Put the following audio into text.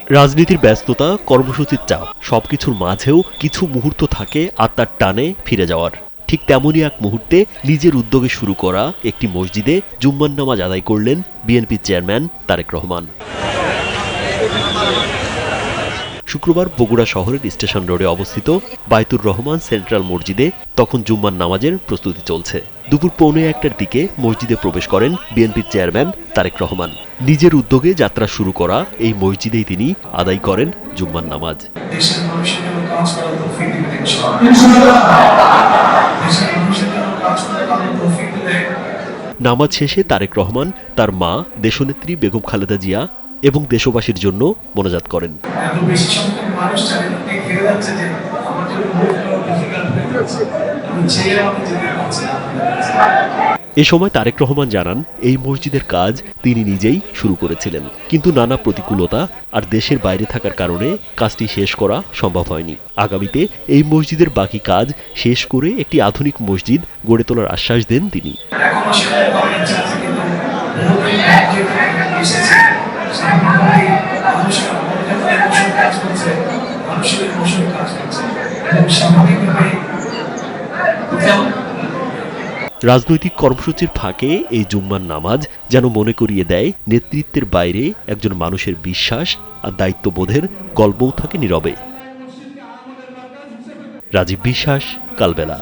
রাজনীতির ব্যস্ততা, কর্মসূচির চাপ সবকিছুর মাঝেও কিছু মুহূর্ত থাকে আত্মার টানে ফিরে যাওয়ার। ঠিক তেমনই এক মুহূর্তে নিজের উদ্যোগে শুরু করা একটি মসজিদে জুম্মার নামাজ আদায় করলেন বিএনপির চেয়ারম্যান তারেক রহমান। শুক্রবার বগুড়া শহরের স্টেশন রোডে অবস্থিত বায়তুর রহমান সেন্ট্রাল মসজিদে তখন জুম্মার নামাজের প্রস্তুতি চলছে। দুপুর 1:15টার দিকে মসজিদে প্রবেশ করেন বিএনপির চেয়ারম্যান তারেক রহমান। নিজের উদ্যোগে যাত্রা শুরু করা এই মসজিদেই তিনি আদায় করেন জুম্মার নামাজ। নামাজ শেষে তারেক রহমান তার মা দেশনেত্রী বেগম খালেদা জিয়া এবং দেশবাসীর জন্য মোনাজাত করেন। এ সময় তারেক রহমান জানান, এই মসজিদের কাজ তিনি নিজেই শুরু করেছিলেন, কিন্তু নানা প্রতিকূলতা আর দেশের বাইরে থাকার কারণে কাজটি শেষ করা সম্ভব হয়নি। আগামীতে এই মসজিদের বাকি কাজ শেষ করে একটি আধুনিক মসজিদ গড়ে তোলার আশ্বাস দেন তিনি। রাজনৈতিক কর্মসূচির ফাঁকে এই জুম্মার নামাজ যেন মনে করিয়ে দেয় নেতৃত্বের বাইরে একজন মানুষের বিশ্বাস আর দায়িত্ববোধের গল্পও থাকে নীরবে। রাজীব বিশ্বাস, কালবেলা।